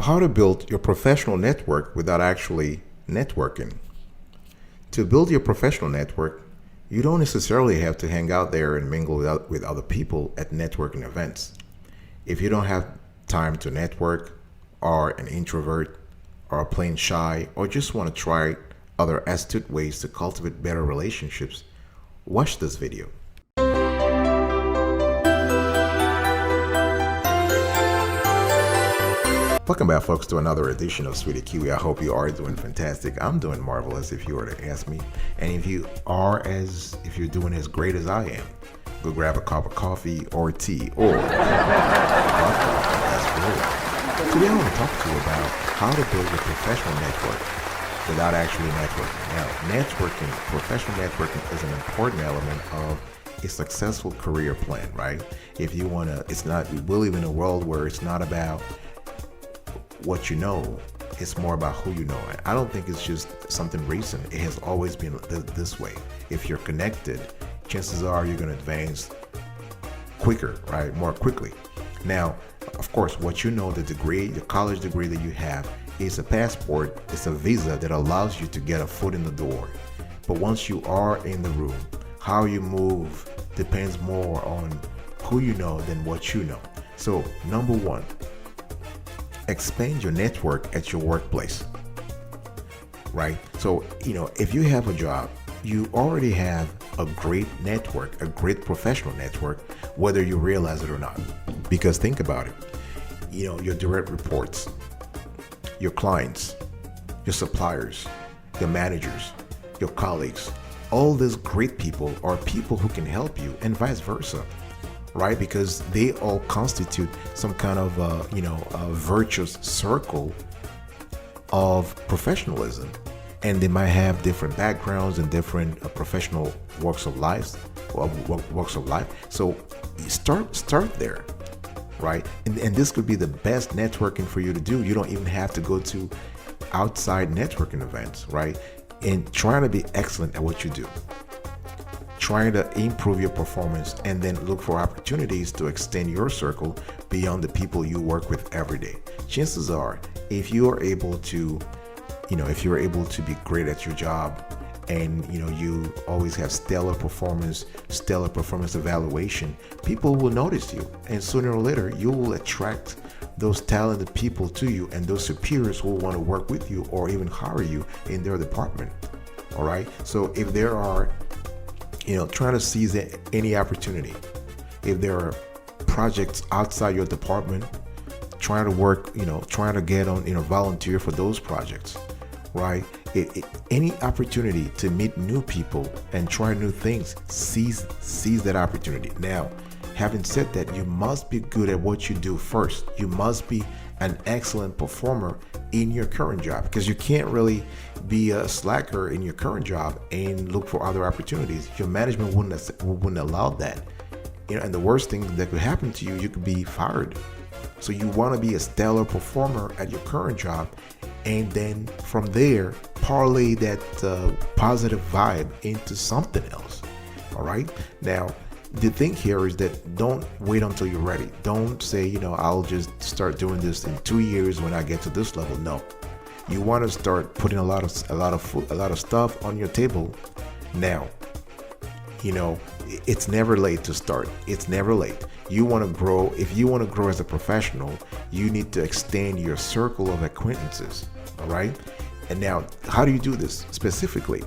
How to build your professional network without actually networking. To build your professional network, you don't necessarily have to hang out there and mingle with other people at networking events. If you don't have time to network, are an introvert, are plain shy, or just want to try other astute ways to cultivate better relationships, watch this video. Welcome back, folks, to another edition of Sweetie Kiwi. I hope you are doing fantastic. I'm doing marvelous, if you were to ask me. And if you're doing as great as I am, go grab a cup of coffee or tea or that's great. Today I want to talk to you about how to build a professional network without actually networking. Now, professional networking is an important element of a successful career plan, right? If you want to, we live in a world where it's not about what you know, it's more about who you know. And I don't think it's just something recent. It has always been this way. If you're connected, chances are you're going to advance quicker, right? More quickly. Now, of course, what you know, the college degree that you have is a passport, it's a visa that allows you to get a foot in the door. But once you are in the room, how you move depends more on who you know than what you know. So, number one, expand your network at your workplace, right? So, if you have a job, you already have a great network, a great professional network, whether you realize it or not. Because think about it, your direct reports, your clients, your suppliers, your managers, your colleagues, all these great people are people who can help you, and vice versa. Right? Because they all constitute some kind of, a virtuous circle of professionalism. And they might have different backgrounds and different professional walks of life. So start there, right? And this could be the best networking for you to do. You don't even have to go to outside networking events, right? And trying to be excellent at what you do. Trying to improve your performance, and then look for opportunities to extend your circle beyond the people you work with every day. Chances are, if you are able to, be great at your job, and you always have stellar performance evaluation, people will notice you, and sooner or later you will attract those talented people to you, and those superiors will want to work with you or even hire you in their department. All right. So if there are trying to seize any opportunity. If there are projects outside your department, trying to work, trying to get on, volunteer for those projects, right? Any opportunity to meet new people and try new things, seize that opportunity. Now, having said that, you must be good at what you do first. You must be an excellent performer in your current job, because you can't really be a slacker in your current job and look for other opportunities. Your management wouldn't allow that. And the worst thing that could happen to you, you could be fired. So you want to be a stellar performer at your current job, and then from there parlay that positive vibe into something else. All right. Now, the thing here is that don't wait until you're ready. Don't say, I'll just start doing this in 2 years when I get to this level. No, you want to start putting a lot of stuff on your table now. It's never late to start. It's never late. You want to grow. If you want to grow as a professional, you need to extend your circle of acquaintances. All right. And now, how do you do this specifically?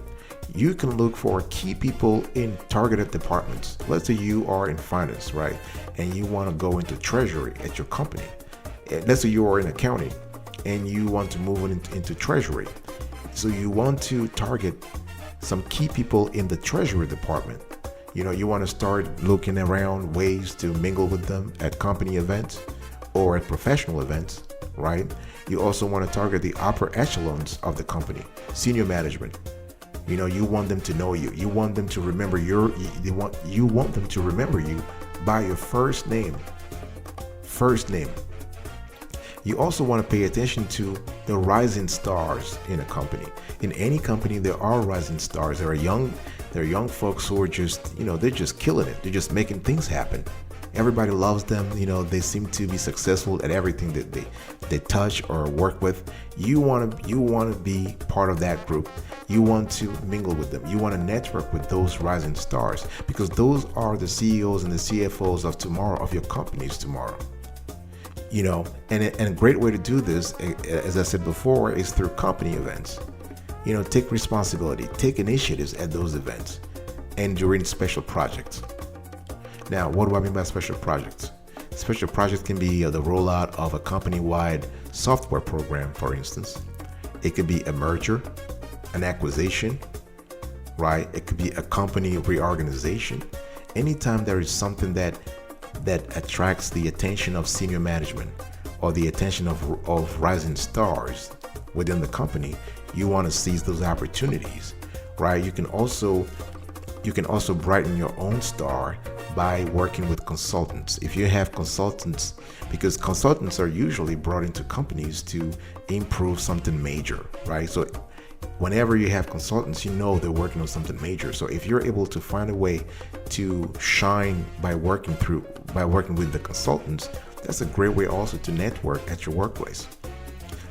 You can look for key people in targeted departments. Let's say you are in finance, right? And you want to go into treasury at your company. Let's say you are in accounting and you want to move into treasury. So you want to target some key people in the treasury department. You want to start looking around ways to mingle with them at company events or at professional events, right? You also want to target the upper echelons of the company, senior management. You want them to know you. You want them to remember you want them to remember you by your first name. You also want to pay attention to the rising stars in a company. In any company, there are rising stars. There are young folks who are just, they're just killing it. They're just making things happen. Everybody loves them. They seem to be successful at everything that they touch or work with. You want to be part of that group. You want to mingle with them. You want to network with those rising stars, because those are the CEOs and the CFOs of tomorrow, of your companies tomorrow. And a great way to do this, as I said before, is through company events. Take responsibility, take initiatives at those events, and during special projects. Now, what do I mean by special projects? Special projects can be the rollout of a company-wide software program, for instance. It could be a merger, an acquisition, right? It could be a company reorganization. Anytime there is something that attracts the attention of senior management or the attention of rising stars within the company, you want to seize those opportunities, right? You can also brighten your own star by working with consultants. If you have consultants, because consultants are usually brought into companies to improve something major, right? So whenever you have consultants, they're working on something major. So if you're able to find a way to shine by working with the consultants, that's a great way also to network at your workplace.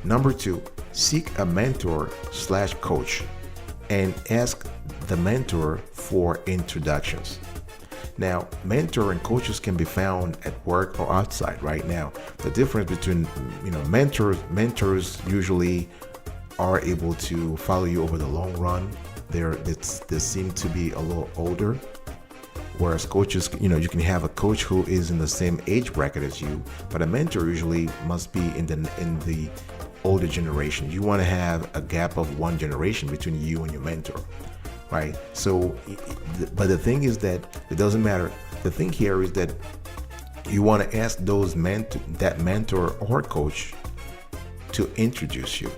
Number 2, seek a mentor/coach and ask the mentor for introductions. Now, mentor and coaches can be found at work or outside. Right now, the difference between mentors usually are able to follow you over the long run. They seem to be a little older, whereas coaches, you can have a coach who is in the same age bracket as you, but a mentor usually must be in the older generation. You want to have a gap of one generation between you and your mentor, right? So, but the thing is that it doesn't matter. The thing here is that you want to ask that mentor or coach to introduce you,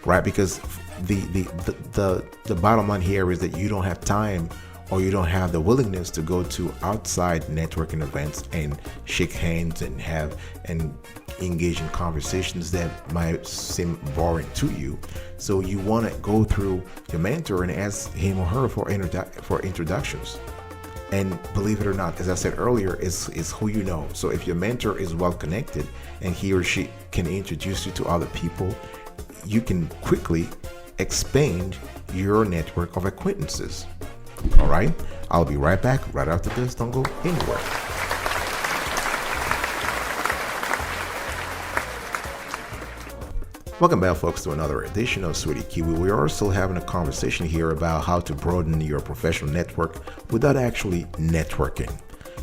right? Because the bottom line here is that you don't have time, or you don't have the willingness to go to outside networking events and shake hands and engage in conversations that might seem boring to you. So you want to go through your mentor and ask him or her for introductions. And believe it or not, as I said earlier, it's who you know. So if your mentor is well connected and he or she can introduce you to other people, you can quickly expand your network of acquaintances. All right, I'll be right back right after this. Don't go anywhere. Welcome back, folks, to another edition of Sweetie Kiwi. We are still having a conversation here about how to broaden your professional network without actually networking.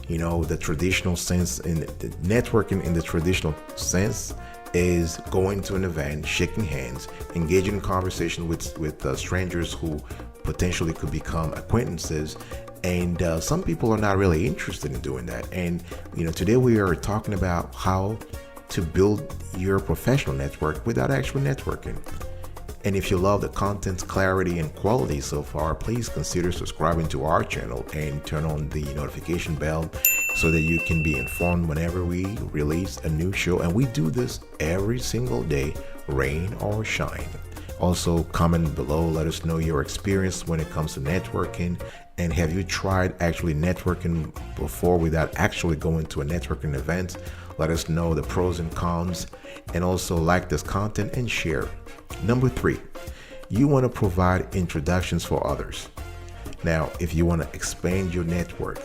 The traditional sense networking in the traditional sense is going to an event, shaking hands, engaging in conversation with strangers who potentially could become acquaintances, and some people are not really interested in doing that. And today we are talking about how to build your professional network without actually networking. And if you love the content's clarity and quality so far, please consider subscribing to our channel and turn on the notification bell so that you can be informed whenever we release a new show. And we do this every single day, rain or shine. Also, comment below, let us know your experience when it comes to networking, and have you tried actually networking before without actually going to a networking event? Let us know the pros and cons, and also like this content and share. Number 3, you want to provide introductions for others. Now, if you want to expand your network,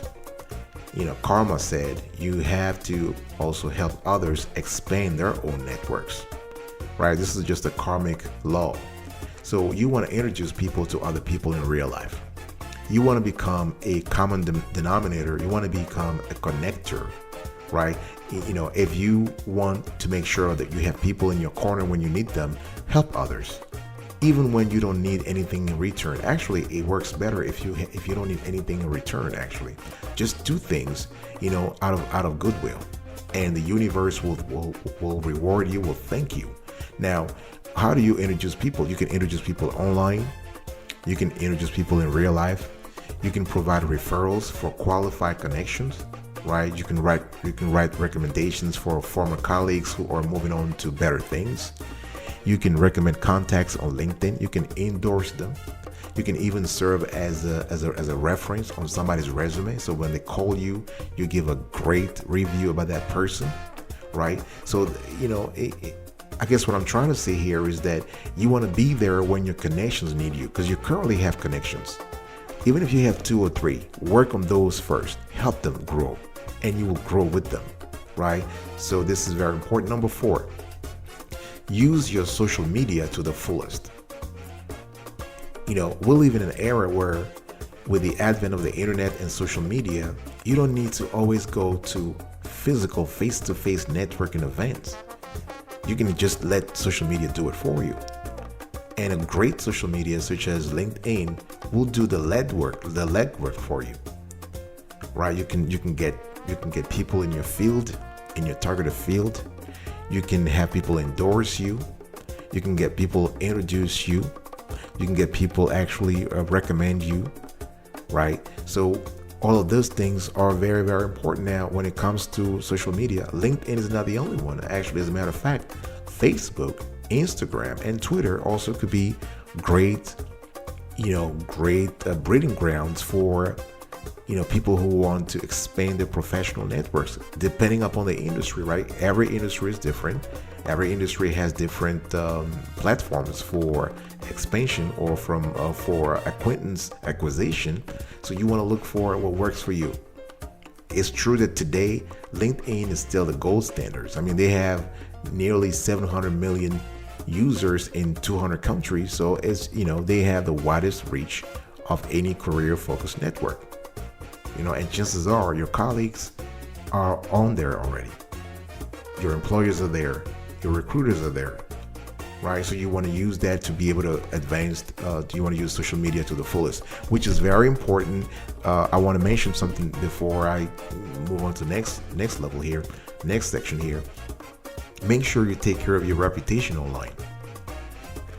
Karma said you have to also help others expand their own networks, right? This is just a karmic law. So you want to introduce people to other people in real life. You want to become a common denominator. You want to become a connector, right? If you want to make sure that you have people in your corner when you need them, help others, even when you don't need anything in return. Actually, it works better if you don't need anything in return. Actually, just do things, out of goodwill, and the universe will reward you, will thank you. Now, how do you introduce people? You can introduce people online. You can introduce people in real life. You can provide referrals for qualified connections, right? You can write recommendations for former colleagues who are moving on to better things. You can recommend contacts on LinkedIn. You can endorse them. You can even serve as a reference on somebody's resume. So when they call you, you give a great review about that person, right? So, I guess what I'm trying to say here is that you want to be there when your connections need you, because you currently have connections. Even if you have 2 or 3, work on those first, help them grow, and you will grow with them, right? So this is very important. Number 4, use your social media to the fullest. We live in an era where, with the advent of the internet and social media, you don't need to always go to physical face-to-face networking events. You can just let social media do it for you. And a great social media such as LinkedIn will do the legwork for you, right? You can get people in your field, in your targeted field. You can have people endorse you. You can get people introduce you. You can get people actually recommend you, right? So all of those things are very, very important now when it comes to social media. LinkedIn is not the only one. Actually, as a matter of fact, Facebook, Instagram, and Twitter also could be great breeding grounds for people who want to expand their professional networks, depending upon the industry, right? Every industry is different. Every industry has different platforms for expansion or for acquaintance acquisition. So you want to look for what works for you. It's true that today LinkedIn is still the gold standards. I mean, they have nearly 700 million users in 200 countries. So it's, they have the widest reach of any career-focused network. And chances are your colleagues are on there already. Your employers are there. Your recruiters are there, right? So you want to use that to be able to advance. You want to use social media to the fullest, which is very important. I want to mention something before I move on to next level here, next section here. Make sure you take care of your reputation online.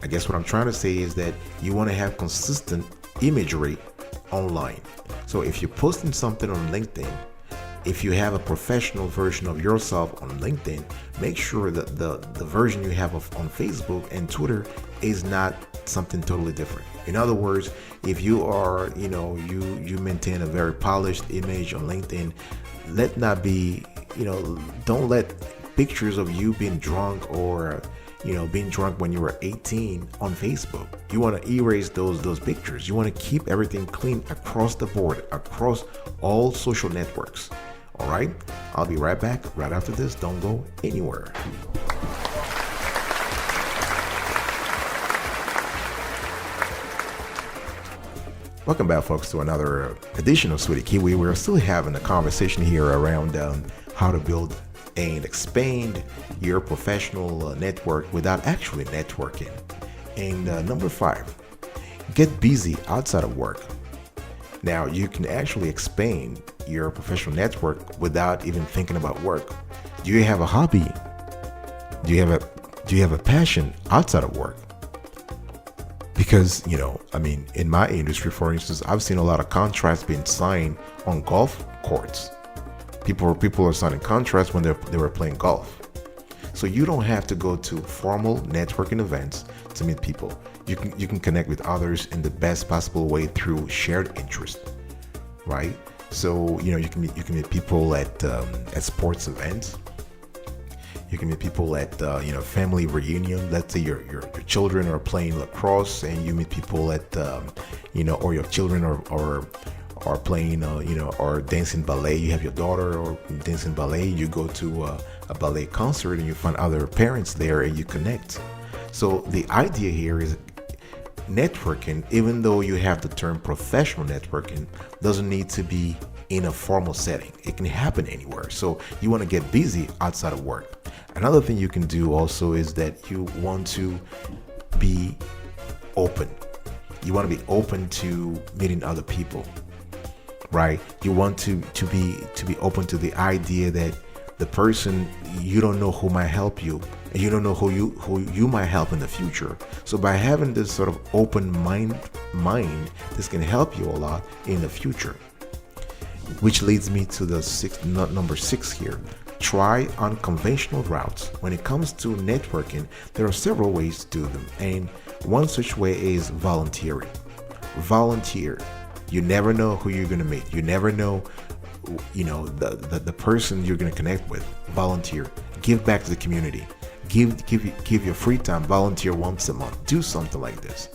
I guess what I'm trying to say is that you want to have consistent imagery online. So if you're posting something on LinkedIn, if you have a professional version of yourself on LinkedIn, make sure that the version you have on Facebook and Twitter is not something totally different. In other words, if you are, you maintain a very polished image on LinkedIn, don't let pictures of you being drunk or being drunk when you were 18 on Facebook. You want to erase those pictures. You want to keep everything clean across the board, across all social networks. All right, I'll be right back right after this. Don't go anywhere. Welcome back, folks, to another edition of Sweetie Kiwi. We're still having a conversation here around how to build and expand your professional network without actually networking. And number 5, get busy outside of work. Now, you can actually expand your professional network without even thinking about work. Do you have a hobby? Do you have a passion outside of work? Because, in my industry, for instance, I've seen a lot of contracts being signed on golf courts. People are signing contracts when they were playing golf. So you don't have to go to formal networking events to meet people. You can connect with others in the best possible way through shared interest, right? So you can meet people at sports events. You can meet people at family reunion. Let's say your children are playing lacrosse, and you meet people at or your children are playing or dancing ballet. You have your daughter or dancing ballet. You go to a ballet concert and you find other parents there and you connect. So the idea here is networking, even though you have the term professional networking, doesn't need to be in a formal setting. It can happen anywhere. So you want to get busy outside of work. Another thing you can do also is that you want to be open. You want to be open to meeting other people, right? You want to be open to the idea that the person, you don't know who might help you, and you don't know who you might help in the future. So by having this sort of open mind, this can help you a lot in the future. Which leads me to the number 6 here. Try unconventional routes. When it comes to networking, there are several ways to do them, and one such way is volunteering. volunteer. You never know who you're going to meet. You never know, the person you're going to connect with. Volunteer. Give back to the community. Give your free time. Volunteer once a month. Do something like this.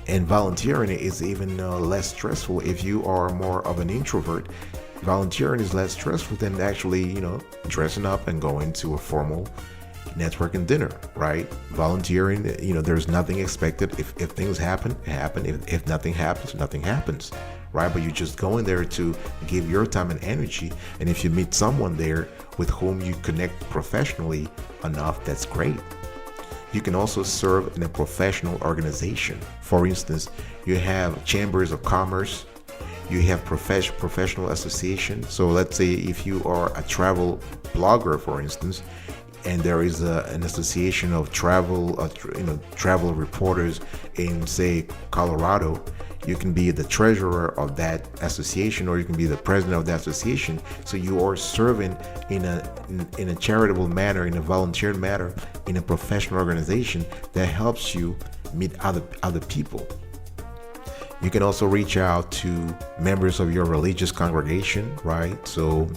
And volunteering is even less stressful if you are more of an introvert. Volunteering is less stressful than actually, dressing up and going to a formal networking dinner, right? Volunteering, there's nothing expected. If things happen. If nothing happens, nothing happens, right? But you're just going there to give your time and energy. And if you meet someone there with whom you connect professionally enough, that's great. You can also serve in a professional organization. For instance, you have chambers of commerce, you have professional association. So let's say if you are a travel blogger, for instance, and there is an association of travel reporters in, say, Colorado, you can be the treasurer of that association, or you can be the president of that association. So you are serving in a charitable manner, in a volunteer manner, in a professional organization that helps you meet other people. You can also reach out to members of your religious congregation, right? So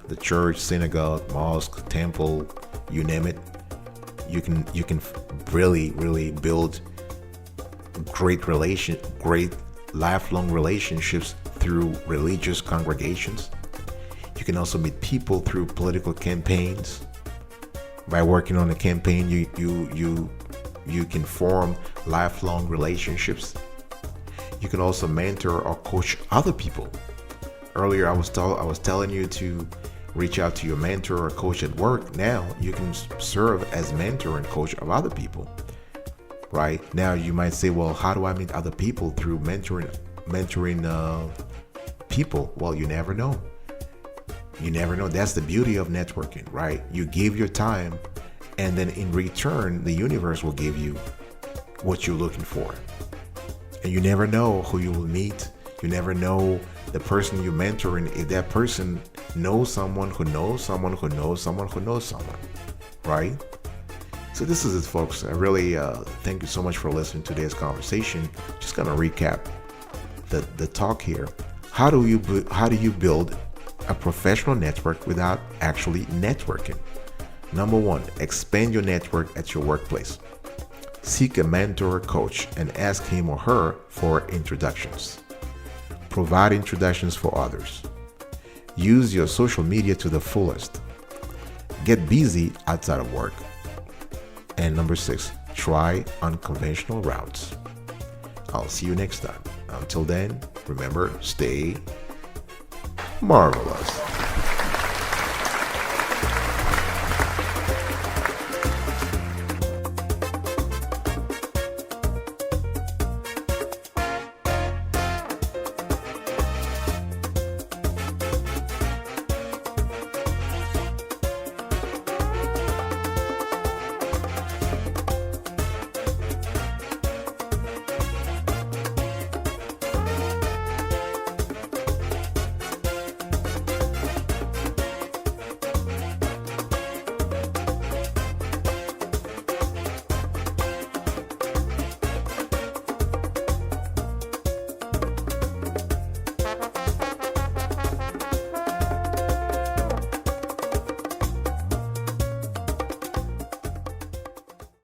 the church, synagogue, mosque, temple, you name it. You can really build great lifelong relationships through religious congregations. You can also meet people through political campaigns. By working on a campaign, you can form lifelong relationships. You can also mentor or coach other people. Earlier, I was telling you to reach out to your mentor or coach at work. Now you can serve as mentor and coach of other people. Right now, you might say, well, how do I meet other people? Through mentoring people. Well, you never know. That's the beauty of networking, right? You give your time, and then in return, the universe will give you what you're looking for. And you never know who you will meet. You never know the person you're mentoring, if that person knows someone who knows someone who knows someone who knows someone, right? So this is it, folks. I really thank you so much for listening to today's conversation. Just gonna recap the talk here. How do you build a professional network without actually networking? Number one, expand your network at your workplace. Seek a mentor or coach and ask him or her for introductions. Provide introductions for others. Use your social media to the fullest. Get busy outside of work. And number 6, try unconventional routes. I'll see you next time. Until then, remember, stay marvelous.